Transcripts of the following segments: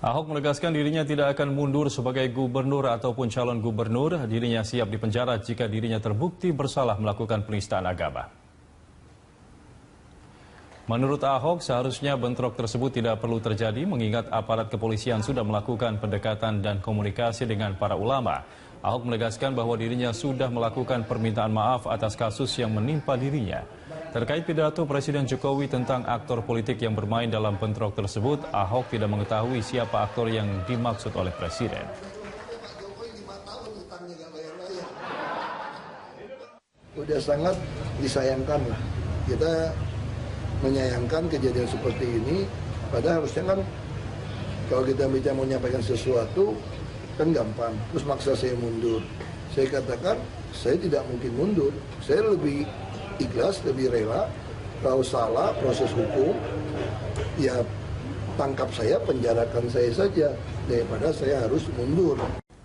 Ahok menegaskan dirinya tidak akan mundur sebagai gubernur ataupun calon gubernur. Dirinya siap dipenjara jika dirinya terbukti bersalah melakukan penistaan agama. Menurut Ahok, seharusnya bentrok tersebut tidak perlu terjadi mengingat aparat kepolisian sudah melakukan pendekatan dan komunikasi dengan para ulama. Ahok menegaskan bahwa dirinya sudah melakukan permintaan maaf atas kasus yang menimpa dirinya. Terkait pidato Presiden Jokowi tentang aktor politik yang bermain dalam bentrok tersebut, Ahok tidak mengetahui siapa aktor yang dimaksud oleh Presiden. Sudah sangat disayangkan lah. Kita menyayangkan kejadian seperti ini, padahal harusnya kan kalau kita bicara mau menyampaikan sesuatu kan gampang, terus maksa saya mundur. Saya katakan saya tidak mungkin mundur, saya lebih ikhlas, lebih rela. Kalau salah proses hukum, ya tangkap saya, penjarakan saya saja daripada saya harus mundur.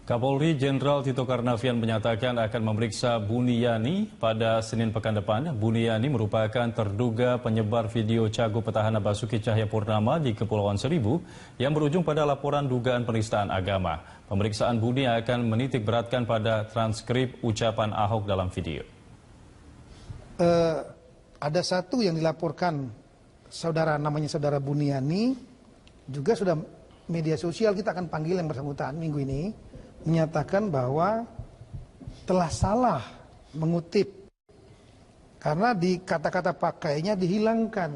Kapolri Jenderal Tito Karnavian menyatakan akan memeriksa Buniyani pada Senin pekan depan. Buniyani merupakan terduga penyebar video cagup petahana Basuki Cahayapurnama di Kepulauan Seribu yang berujung pada laporan dugaan penistaan agama. Pemeriksaan Buni akan menitik beratkan pada transkrip ucapan Ahok dalam video. Ada satu yang dilaporkan namanya saudara Buniyani, juga sudah media sosial kita akan panggil yang bersangkutan minggu ini, menyatakan bahwa telah salah mengutip karena di kata-kata pakainya dihilangkan.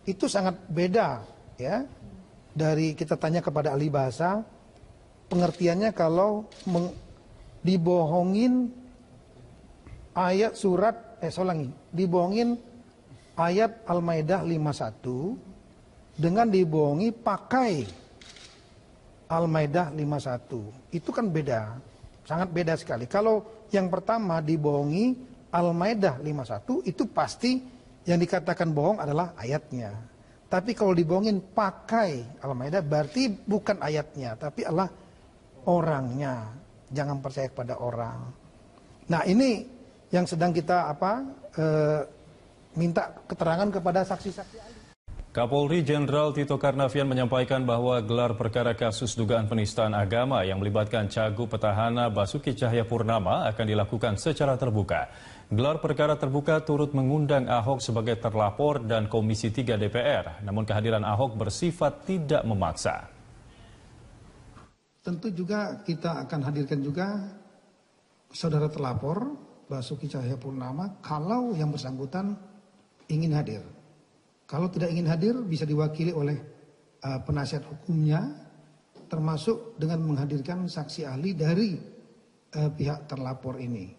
Itu sangat beda ya dari kita tanya kepada ahli bahasa, pengertiannya kalau dibohongin ayat dibohongin ayat Al-Maidah 51 dengan dibohongi pakai Al-Maidah 51. Itu kan beda, sangat beda sekali. Kalau yang pertama dibohongi Al-Maidah 51, itu pasti yang dikatakan bohong adalah ayatnya. Tapi kalau dibohongin pakai Al-Maidah berarti bukan ayatnya, tapi adalah orangnya. Jangan percaya kepada orang. Nah ini yang sedang kita minta keterangan kepada saksi-saksi. Kapolri Jenderal Tito Karnavian menyampaikan bahwa gelar perkara kasus dugaan penistaan agama yang melibatkan cagup petahana Basuki Cahayapurnama akan dilakukan secara terbuka. Gelar perkara terbuka turut mengundang Ahok sebagai terlapor dan Komisi 3 DPR. Namun kehadiran Ahok bersifat tidak memaksa. Tentu juga kita akan hadirkan juga saudara terlapor Basuki Cahayapurnama kalau yang bersangkutan ingin hadir. Kalau tidak ingin hadir bisa diwakili oleh penasihat hukumnya, termasuk dengan menghadirkan saksi ahli dari pihak terlapor ini.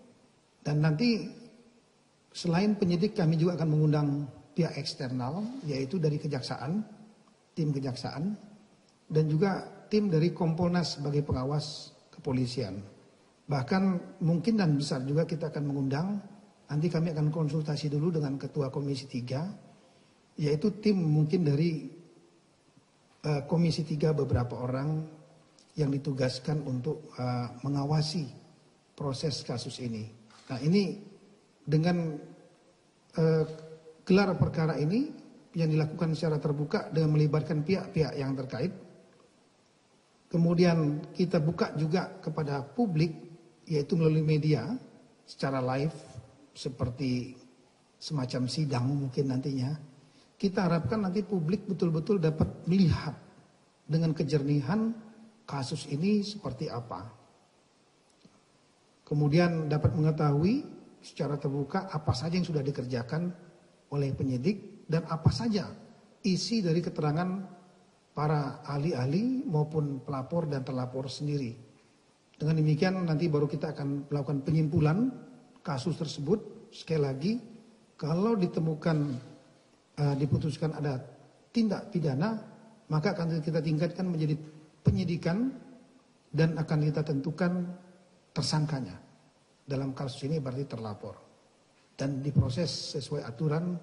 Dan nanti selain penyidik kami juga akan mengundang pihak eksternal, yaitu dari kejaksaan, tim kejaksaan, dan juga tim dari Kompolnas sebagai pengawas kepolisian. Bahkan mungkin dan besar juga kita akan mengundang, nanti kami akan konsultasi dulu dengan Ketua Komisi 3, yaitu tim mungkin dari Komisi 3 beberapa orang yang ditugaskan untuk mengawasi proses kasus ini. Nah ini dengan gelar perkara ini yang dilakukan secara terbuka dengan melibatkan pihak-pihak yang terkait. Kemudian kita buka juga kepada publik, yaitu melalui media secara live seperti semacam sidang mungkin nantinya. Kita harapkan nanti publik betul-betul dapat melihat dengan kejernihan kasus ini seperti apa. Kemudian dapat mengetahui secara terbuka apa saja yang sudah dikerjakan oleh penyidik dan apa saja isi dari keterangan para ahli-ahli maupun pelapor dan terlapor sendiri. Dengan demikian nanti baru kita akan melakukan penyimpulan kasus tersebut. Sekali lagi, kalau ditemukan diputuskan ada tindak pidana, maka akan kita tingkatkan menjadi penyidikan dan akan kita tentukan tersangkanya. Dalam kasus ini berarti terlapor dan diproses sesuai aturan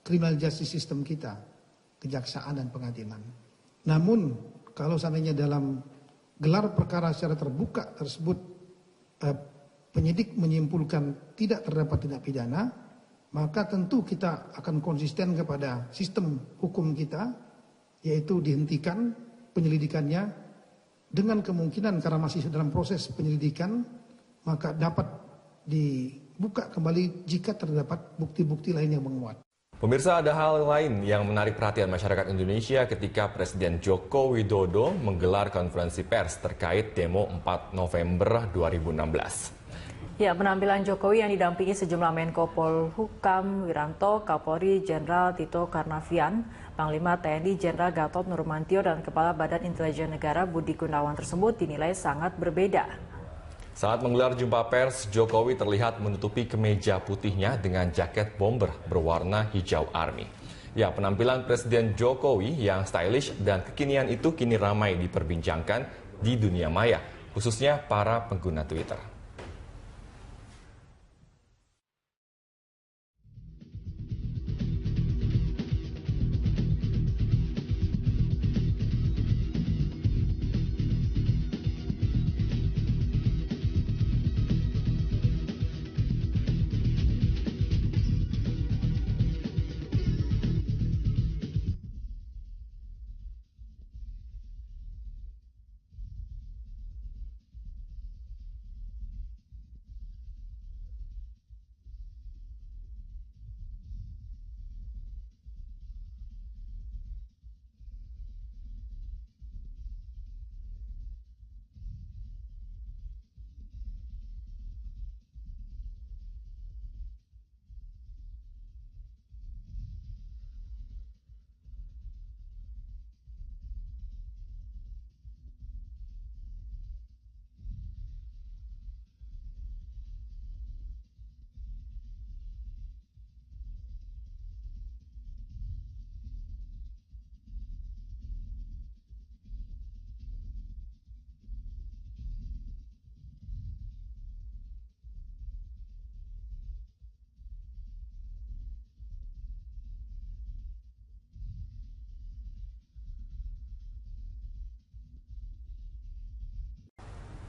criminal justice system kita, kejaksaan dan pengadilan. Namun kalau seandainya dalam gelar perkara secara terbuka tersebut penyidik menyimpulkan tidak terdapat tindak pidana, maka tentu kita akan konsisten kepada sistem hukum kita yaitu dihentikan penyelidikannya dengan kemungkinan karena masih dalam proses penyelidikan, maka dapat dibuka kembali jika terdapat bukti-bukti lain yang menguat. Pemirsa, ada hal lain yang menarik perhatian masyarakat Indonesia ketika Presiden Joko Widodo menggelar konferensi pers terkait demo 4 November 2016. Ya, penampilan Jokowi yang didampingi sejumlah Menko Polhukam Wiranto, Kapolri Jenderal Tito Karnavian, Panglima TNI Jenderal Gatot Nurmantio, dan Kepala Badan Intelijen Negara Budi Gunawan tersebut dinilai sangat berbeda. Saat menggelar jumpa pers, Jokowi terlihat menutupi kemeja putihnya dengan jaket bomber berwarna hijau army. Ya, penampilan Presiden Jokowi yang stylish dan kekinian itu kini ramai diperbincangkan di dunia maya, khususnya para pengguna Twitter.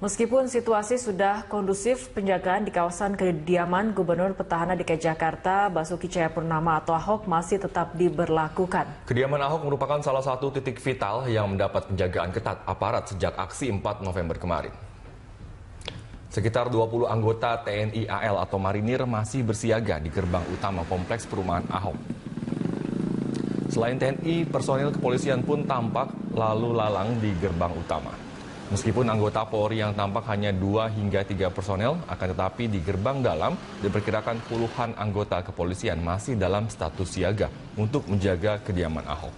Meskipun situasi sudah kondusif, penjagaan di kawasan kediaman Gubernur Petahana DKI Jakarta Basuki Cahayapurnama atau Ahok masih tetap diberlakukan. Kediaman Ahok merupakan salah satu titik vital yang mendapat penjagaan ketat aparat sejak aksi 4 November kemarin. Sekitar 20 anggota TNI AL atau Marinir masih bersiaga di gerbang utama kompleks perumahan Ahok. Selain TNI, personil kepolisian pun tampak lalu lalang di gerbang utama. Meskipun anggota Polri yang tampak hanya 2 hingga 3 personel, akan tetapi di gerbang dalam diperkirakan puluhan anggota kepolisian masih dalam status siaga untuk menjaga kediaman Ahok.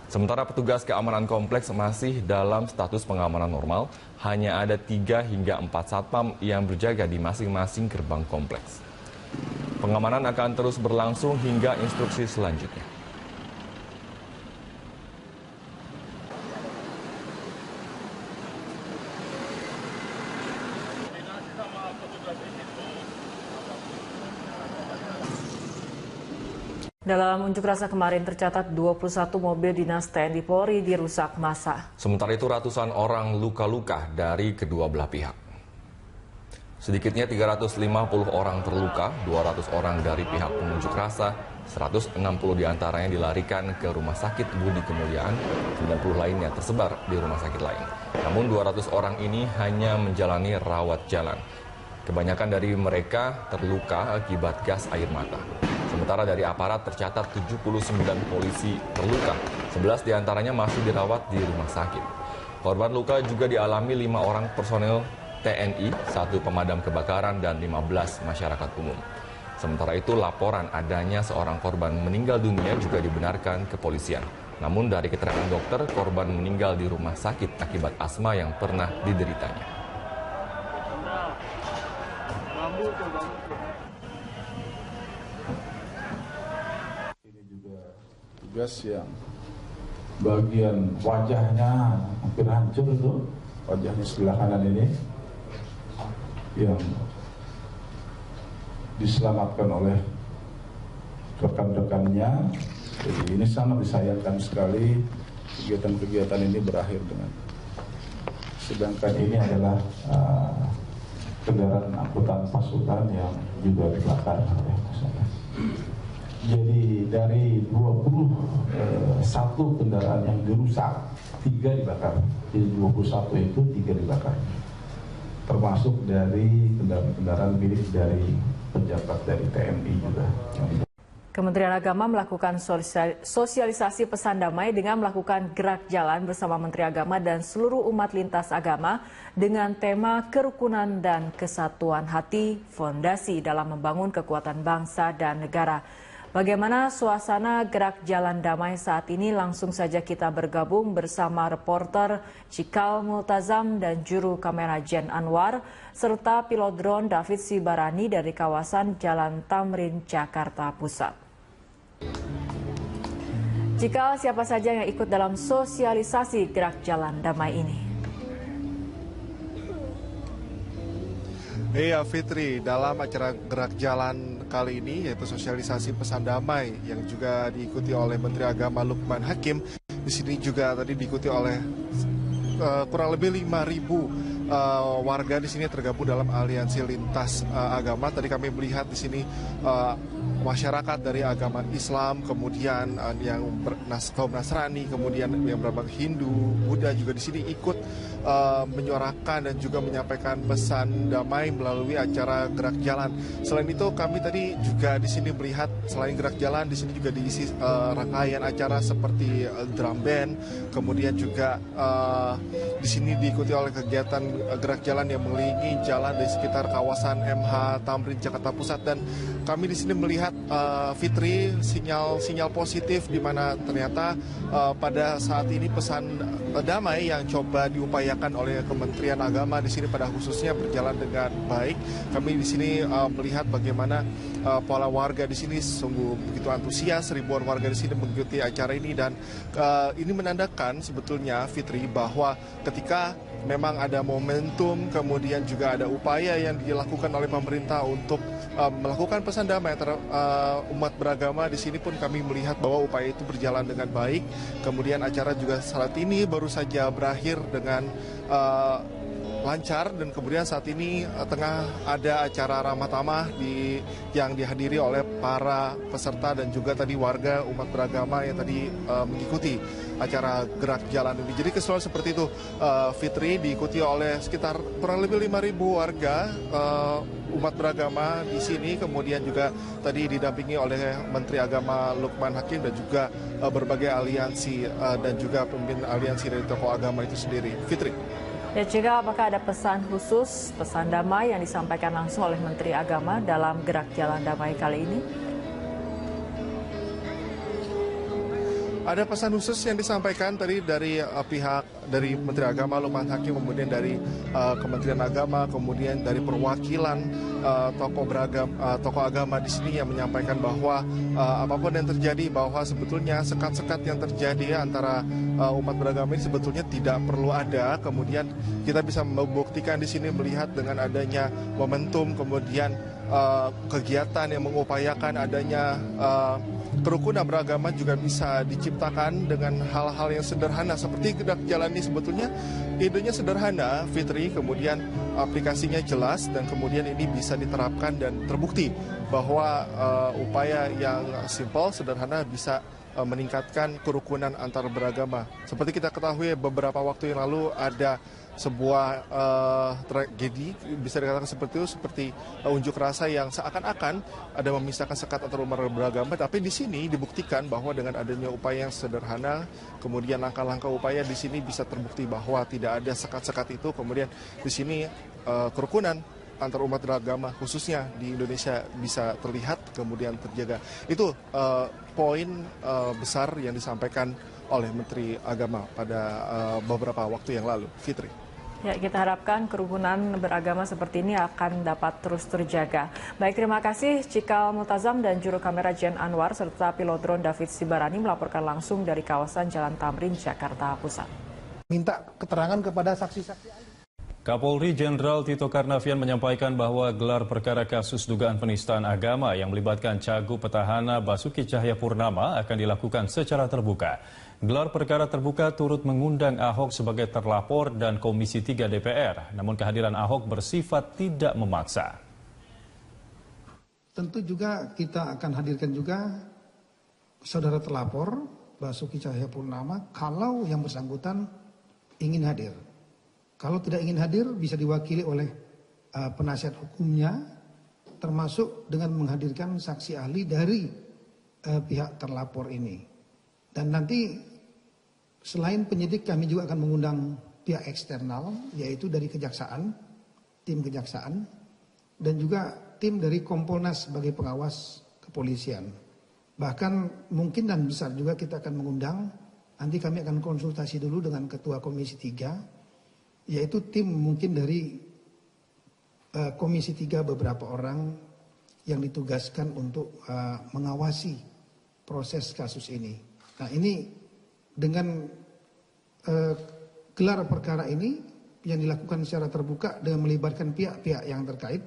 Sementara petugas keamanan kompleks masih dalam status pengamanan normal, hanya ada 3 hingga 4 satpam yang berjaga di masing-masing gerbang kompleks. Pengamanan akan terus berlangsung hingga instruksi selanjutnya. Dalam unjuk rasa kemarin tercatat 21 mobil dinas TNI Polri dirusak massa. Sementara itu ratusan orang luka-luka dari kedua belah pihak. Sedikitnya 350 orang terluka, 200 orang dari pihak pengunjuk rasa, 160 diantaranya dilarikan ke Rumah Sakit Budi Kemuliaan, 90 lainnya tersebar di rumah sakit lain. Namun 200 orang ini hanya menjalani rawat jalan. Kebanyakan dari mereka terluka akibat gas air mata. Sementara dari aparat tercatat 79 polisi terluka, 11 diantaranya masih dirawat di rumah sakit. Korban luka juga dialami 5 orang personel TNI, 1 pemadam kebakaran, dan 15 masyarakat umum. Sementara itu laporan adanya seorang korban meninggal dunia juga dibenarkan kepolisian. Namun dari keterangan dokter, korban meninggal di rumah sakit akibat asma yang pernah dideritanya. Tugas yang bagian wajahnya hampir hancur itu, wajahnya sebelah kanan ini yang diselamatkan oleh rekan-rekannya. Jadi ini sangat disayangkan sekali kegiatan-kegiatan ini berakhir dengan. Sedangkan ini adalah kendaraan angkutan pasukan yang juga dibakar oleh masyarakat. Jadi dari 21 kendaraan yang dirusak, 3 dibakar. Jadi 21 itu 3 dibakar. Termasuk dari kendaraan milik dari pejabat dari TNI juga. Kementerian Agama melakukan sosialisasi pesan damai dengan melakukan gerak jalan bersama Menteri Agama dan seluruh umat lintas agama dengan tema kerukunan dan kesatuan hati, fondasi dalam membangun kekuatan bangsa dan negara. Bagaimana suasana gerak jalan damai saat ini? Langsung saja kita bergabung bersama reporter Cikal Multazam dan juru kamera Jen Anwar serta pilot drone David Sibarani dari kawasan Jalan Tamrin, Jakarta Pusat. Cikal, siapa saja yang ikut dalam sosialisasi gerak jalan damai ini? Iya Fitri, dalam acara gerak jalan kali ini yaitu sosialisasi pesan damai yang juga diikuti oleh Menteri Agama Lukman Hakim. Di sini juga tadi diikuti oleh kurang lebih 5.000 warga di sini tergabung dalam aliansi lintas agama. Tadi kami melihat di sini masyarakat dari agama Islam, kemudian yang kaum Nasrani, kemudian yang beragama Hindu, Buddha juga di sini ikut menyuarakan dan juga menyampaikan pesan damai melalui acara gerak jalan. Selain itu kami tadi juga di sini melihat selain gerak jalan di sini juga diisi rangkaian acara seperti drum band, kemudian juga di sini diikuti oleh kegiatan gerak jalan yang mengelilingi jalan di sekitar kawasan MH Tamrin Jakarta Pusat. Dan kami di sini melihat Fitri sinyal positif di mana ternyata pada saat ini pesan damai yang coba diupayakan oleh Kementerian Agama di sini pada khususnya berjalan dengan baik. Kami di sini melihat bagaimana pola warga di sini sungguh begitu antusias, ribuan warga di sini mengikuti acara ini dan ini menandakan sebetulnya Fitri bahwa ketika memang ada momentum, kemudian juga ada upaya yang dilakukan oleh pemerintah untuk melakukan pesan damai antara umat beragama. Di sini pun kami melihat bahwa upaya itu berjalan dengan baik. Kemudian acara juga saat ini baru saja berakhir dengan lancar dan kemudian saat ini tengah ada acara ramah tamah yang dihadiri oleh para peserta dan juga tadi warga umat beragama yang tadi mengikuti acara gerak jalan ini. Jadi keseluruhan seperti itu Fitri, diikuti oleh sekitar kurang lebih 5.000 warga umat beragama di sini, kemudian juga tadi didampingi oleh Menteri Agama Lukman Hakim dan juga berbagai aliansi dan juga pemimpin aliansi dari tokoh agama itu sendiri. Fitri. Ya, Cikal, apakah ada pesan khusus, pesan damai yang disampaikan langsung oleh Menteri Agama dalam gerak jalan damai kali ini? Ada pesan khusus yang disampaikan tadi dari pihak dari Menteri Agama Lukman Hakim, kemudian dari Kementerian Agama, kemudian dari perwakilan tokoh agama di sini yang menyampaikan bahwa apapun yang terjadi, bahwa sebetulnya sekat-sekat yang terjadi antara umat beragama ini sebetulnya tidak perlu ada. Kemudian kita bisa membuktikan di sini melihat dengan adanya momentum, kemudian kegiatan yang mengupayakan adanya kerukunan beragama juga bisa diciptakan dengan hal-hal yang sederhana seperti gerak jalan ini. Sebetulnya idenya sederhana, Fitri, kemudian aplikasinya jelas dan kemudian ini bisa diterapkan dan terbukti bahwa upaya yang simpel, sederhana bisa meningkatkan kerukunan antar beragama. Seperti kita ketahui beberapa waktu yang lalu ada sebuah tragedi, bisa dikatakan seperti itu, seperti unjuk rasa yang seakan-akan ada memisahkan sekat antar umat beragama, tapi di sini dibuktikan bahwa dengan adanya upaya yang sederhana, kemudian langkah-langkah upaya di sini bisa terbukti bahwa tidak ada sekat-sekat itu, kemudian di sini kerukunan antar umat beragama khususnya di Indonesia bisa terlihat kemudian terjaga. Itu poin besar yang disampaikan oleh Menteri Agama pada beberapa waktu yang lalu. Fitri. Ya, kita harapkan kerukunan beragama seperti ini akan dapat terus terjaga. Baik, terima kasih Cikal Multazam dan juru kamera Jen Anwar serta pilot drone David Sibarani melaporkan langsung dari kawasan Jalan Tamrin, Jakarta Pusat. Minta keterangan kepada saksi-saksi. Kapolri Jenderal Tito Karnavian menyampaikan bahwa gelar perkara kasus dugaan penistaan agama yang melibatkan Cagup Petahana Basuki Cahayapurnama akan dilakukan secara terbuka. Gelar perkara terbuka turut mengundang Ahok sebagai terlapor dan Komisi 3 DPR, namun kehadiran Ahok bersifat tidak memaksa. Tentu juga kita akan hadirkan juga saudara terlapor Basuki Cahayapurnama kalau yang bersangkutan ingin hadir. Kalau tidak ingin hadir bisa diwakili oleh penasihat hukumnya, termasuk dengan menghadirkan saksi ahli dari pihak terlapor ini. Dan nanti selain penyidik kami juga akan mengundang pihak eksternal, yaitu dari kejaksaan, tim kejaksaan, dan juga tim dari Kompolnas sebagai pengawas kepolisian. Bahkan mungkin dan besar juga kita akan mengundang, nanti kami akan konsultasi dulu dengan Ketua Komisi 3, yaitu tim mungkin dari Komisi 3 beberapa orang yang ditugaskan untuk mengawasi proses kasus ini. Nah ini dengan gelar perkara ini yang dilakukan secara terbuka dengan melibatkan pihak-pihak yang terkait.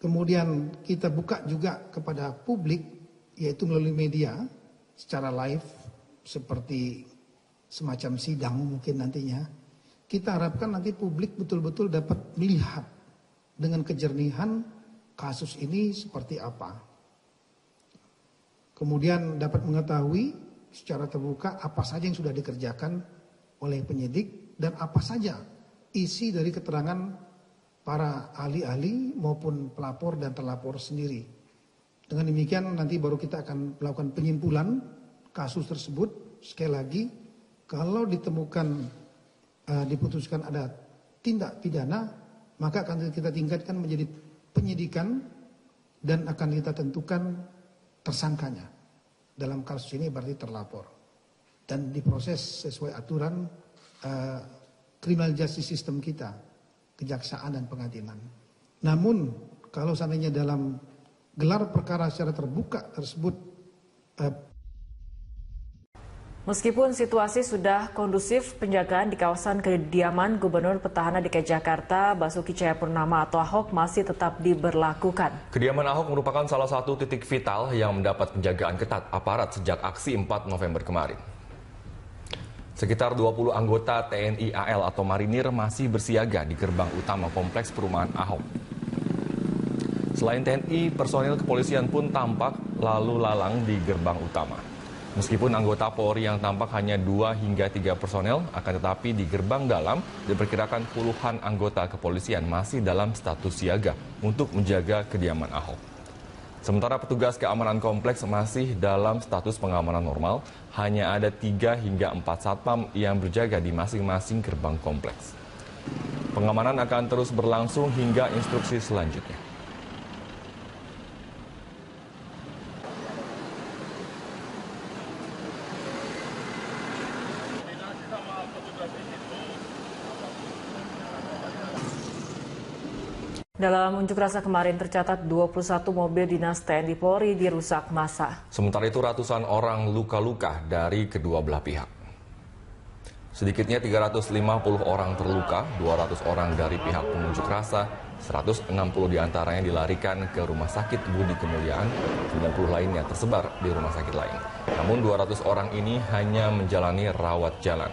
Kemudian kita buka juga kepada publik, yaitu melalui media secara live seperti semacam sidang mungkin nantinya. Kita harapkan nanti publik betul-betul dapat melihat dengan kejernihan kasus ini seperti apa. Kemudian dapat mengetahui secara terbuka apa saja yang sudah dikerjakan oleh penyidik dan apa saja isi dari keterangan para ahli-ahli maupun pelapor dan terlapor sendiri. Dengan demikian nanti baru kita akan melakukan penyimpulan kasus tersebut. Sekali lagi, kalau ditemukan diputuskan ada tindak pidana, maka akan kita tingkatkan menjadi penyidikan dan akan kita tentukan tersangkanya. Dalam kasus ini berarti terlapor dan diproses sesuai aturan criminal justice system kita, kejaksaan dan pengadilan. Namun kalau seandainya dalam gelar perkara secara terbuka tersebut meskipun situasi sudah kondusif, penjagaan di kawasan kediaman Gubernur Petahana DKI Jakarta Basuki Cahayapurnama atau Ahok masih tetap diberlakukan. Kediaman Ahok merupakan salah satu titik vital yang mendapat penjagaan ketat aparat sejak aksi 4 November kemarin. Sekitar 20 anggota TNI AL atau Marinir masih bersiaga di gerbang utama kompleks perumahan Ahok. Selain TNI, personil kepolisian pun tampak lalu lalang di gerbang utama. Meskipun anggota Polri yang tampak hanya 2 hingga 3 personel, akan tetapi di gerbang dalam diperkirakan puluhan anggota kepolisian masih dalam status siaga untuk menjaga kediaman Ahok. Sementara petugas keamanan kompleks masih dalam status pengamanan normal, hanya ada 3 hingga 4 satpam yang berjaga di masing-masing gerbang kompleks. Pengamanan akan terus berlangsung hingga instruksi selanjutnya. Dalam unjuk rasa kemarin tercatat 21 mobil dinas TNI Polri dirusak massa. Sementara itu ratusan orang luka-luka dari kedua belah pihak. Sedikitnya 350 orang terluka, 200 orang dari pihak pengunjuk rasa, 160 diantaranya dilarikan ke Rumah Sakit Budi Kemuliaan, 90 lainnya tersebar di rumah sakit lain. Namun 200 orang ini hanya menjalani rawat jalan.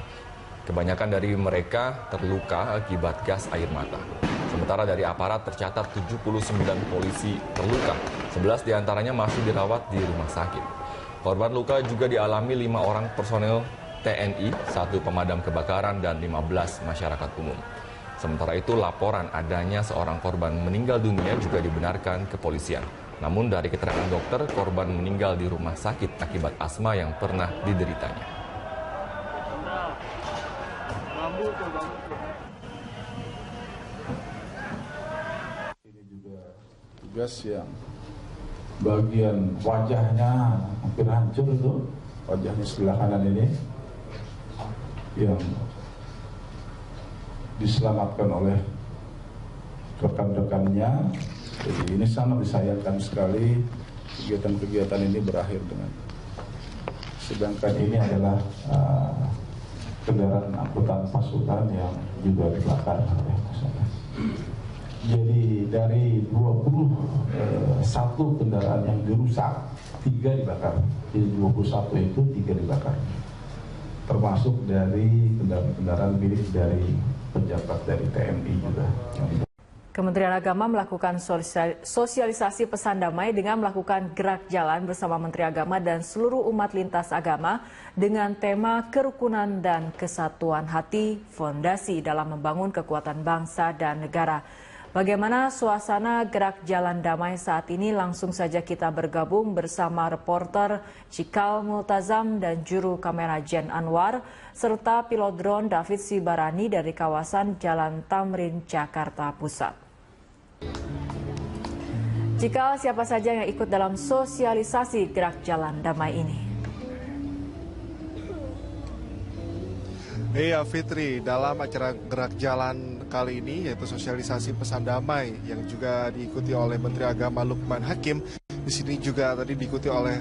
Kebanyakan dari mereka terluka akibat gas air mata. Sementara dari aparat tercatat 79 polisi terluka, 11 diantaranya masih dirawat di rumah sakit. Korban luka juga dialami 5 orang personel TNI, 1 pemadam kebakaran, dan 15 masyarakat umum. Sementara itu laporan adanya seorang korban meninggal dunia juga dibenarkan kepolisian. Namun dari keterangan dokter, korban meninggal di rumah sakit akibat asma yang pernah dideritanya. Tugas yang bagian wajahnya hampir hancur itu, wajahnya sebelah kanan ini yang diselamatkan oleh rekan-rekannya. Jadi ini sangat disayangkan sekali kegiatan-kegiatan ini berakhir dengan. Sedangkan ini adalah kendaraan angkutan pasukan yang juga dibakar oleh masyarakat. Jadi dari 21 kendaraan yang dirusak, 3 dibakar. Jadi 21 itu 3 dibakar. Termasuk dari kendaraan milik dari pejabat dari TNI juga. Kementerian Agama melakukan sosialisasi pesan damai dengan melakukan gerak jalan bersama Menteri Agama dan seluruh umat lintas agama dengan tema kerukunan dan kesatuan hati, fondasi dalam membangun kekuatan bangsa dan negara. Bagaimana suasana gerak jalan damai saat ini? Langsung saja kita bergabung bersama reporter Cikal Multazam dan juru kamera Jen Anwar, serta pilot drone David Sibarani dari kawasan Jalan Tamrin, Jakarta Pusat. Cikal, siapa saja yang ikut dalam sosialisasi gerak jalan damai ini? Iya Fitri, dalam acara gerak jalan kali ini yaitu sosialisasi pesan damai yang juga diikuti oleh Menteri Agama Lukman Hakim. Di sini juga tadi diikuti oleh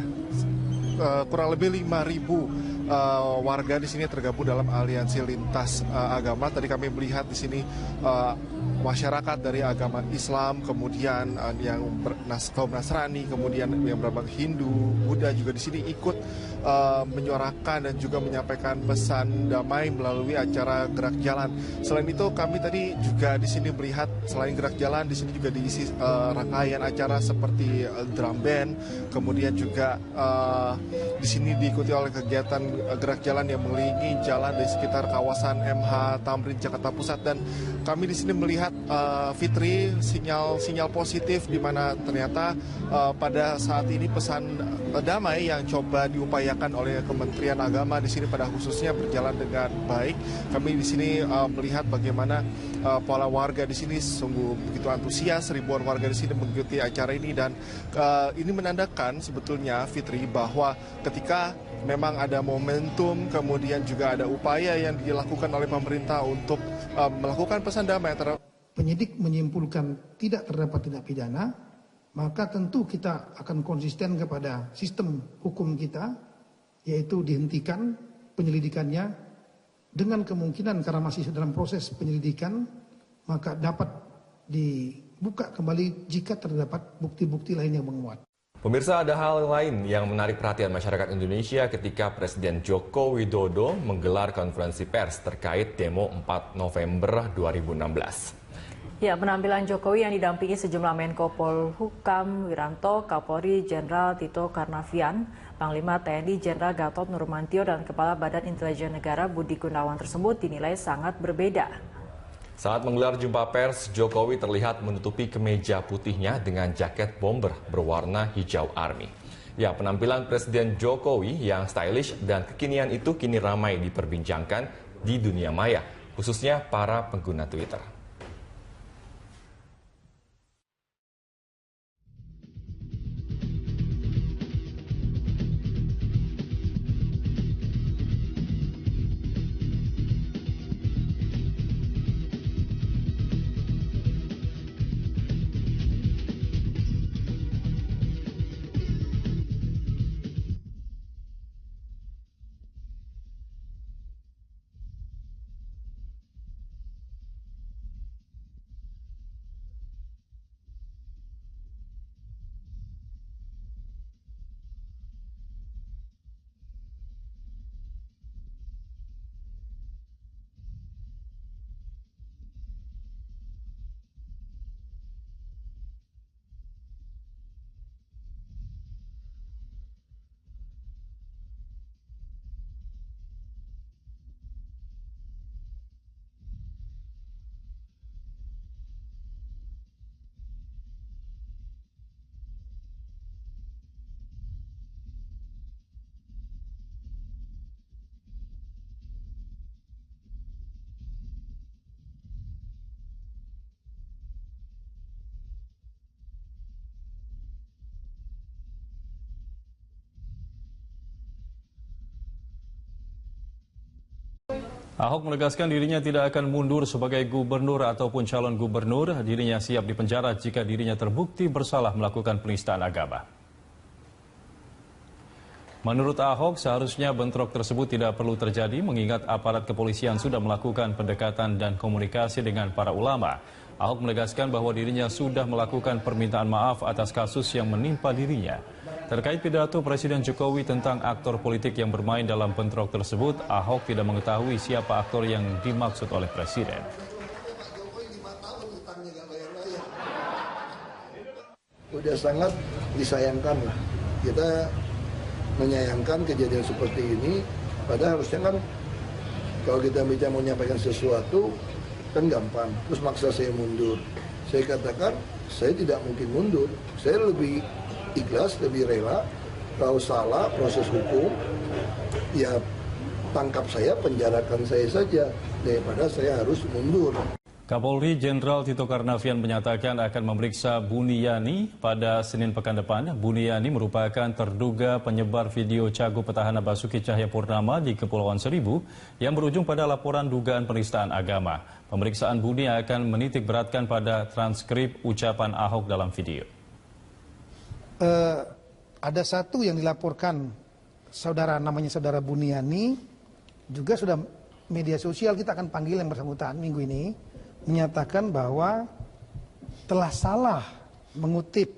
kurang lebih 5.000 warga di sini tergabung dalam aliansi lintas agama. Tadi kami melihat di sini masyarakat dari agama Islam, kemudian yang kaum Nasrani, kemudian yang beragama Hindu, Buddha juga di sini ikut menyuarakan dan juga menyampaikan pesan damai melalui acara gerak jalan. Selain itu kami tadi juga di sini melihat selain gerak jalan di sini juga diisi rangkaian acara seperti drum band, kemudian juga di sini diikuti oleh kegiatan gerak jalan yang mengelilingi jalan di sekitar kawasan MH Tamrin Jakarta Pusat. Dan kami di sini melihat Fitri sinyal positif di mana ternyata pada saat ini pesan damai yang coba diupayakan oleh Kementerian Agama di sini pada khususnya berjalan dengan baik. Kami di sini melihat bagaimana pola warga di sini sungguh begitu antusias, ribuan warga di sini mengikuti acara ini, dan ini menandakan sebetulnya Fitri bahwa ketika memang ada momentum, kemudian juga ada upaya yang dilakukan oleh pemerintah untuk melakukan pesan damai antara penyidik menyimpulkan tidak terdapat tindak pidana, maka tentu kita akan konsisten kepada sistem hukum kita, yaitu dihentikan penyelidikannya dengan kemungkinan karena masih dalam proses penyelidikan, maka dapat dibuka kembali jika terdapat bukti-bukti lain yang menguat. Pemirsa, ada hal lain yang menarik perhatian masyarakat Indonesia ketika Presiden Joko Widodo menggelar konferensi pers terkait demo 4 November 2016. Ya, penampilan Jokowi yang didampingi sejumlah Menko Polhukam Wiranto, Kapolri Jenderal Tito Karnavian, Panglima TNI Jenderal Gatot Nurmantio, dan Kepala Badan Intelijen Negara Budi Gunawan tersebut dinilai sangat berbeda. Saat menggelar jumpa pers, Jokowi terlihat menutupi kemeja putihnya dengan jaket bomber berwarna hijau army. Ya, penampilan Presiden Jokowi yang stylish dan kekinian itu kini ramai diperbincangkan di dunia maya, khususnya para pengguna Twitter. Ahok menegaskan dirinya tidak akan mundur sebagai gubernur ataupun calon gubernur. Dirinya siap dipenjara jika dirinya terbukti bersalah melakukan penistaan agama. Menurut Ahok, seharusnya bentrok tersebut tidak perlu terjadi mengingat aparat kepolisian sudah melakukan pendekatan dan komunikasi dengan para ulama. Ahok menegaskan bahwa dirinya sudah melakukan permintaan maaf atas kasus yang menimpa dirinya. Terkait pidato Presiden Jokowi tentang aktor politik yang bermain dalam bentrok tersebut, Ahok tidak mengetahui siapa aktor yang dimaksud oleh Presiden. udah sangat disayangkan lah. Kita menyayangkan kejadian seperti ini, padahal harusnya kan kalau kita bicara mau menyampaikan sesuatu kan gampang, terus maksa saya mundur. Saya katakan saya tidak mungkin mundur, saya lebih ikhlas, lebih rela. Kalau salah proses hukum, ya tangkap saya, penjarakan saya saja daripada saya harus mundur. Kapolri Jenderal Tito Karnavian menyatakan akan memeriksa Buniyani pada Senin pekan depan. Buniyani merupakan terduga penyebar video cagup petahana Basuki Cahayapurnama di Kepulauan Seribu yang berujung pada laporan dugaan penistaan agama. Pemeriksaan Buni akan menitik beratkan pada transkrip ucapan Ahok dalam video. Ada satu yang dilaporkan namanya saudara Buniyani, juga sudah media sosial kita akan panggil yang bersangkutan minggu ini, menyatakan bahwa telah salah mengutip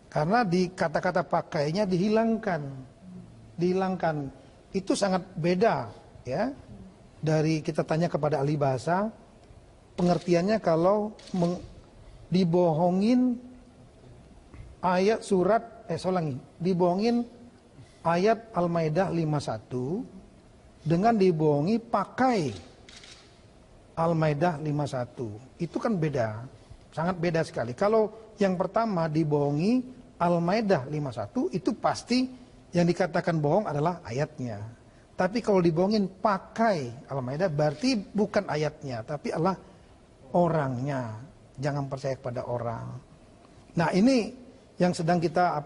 karena di kata-kata pakainya dihilangkan. Itu sangat beda ya dari kita tanya kepada ahli bahasa, pengertiannya kalau dibohongin ayat surat dibohongin ayat Al-Maidah 51 dengan dibohongi pakai Al-Maidah 51. Itu kan beda, sangat beda sekali. Kalau yang pertama dibohongi Al-Maidah 51, itu pasti yang dikatakan bohong adalah ayatnya. Tapi kalau dibohongin pakai Al-Maidah berarti bukan ayatnya, tapi adalah orangnya. Jangan percaya kepada orang. Nah ini yang sedang kita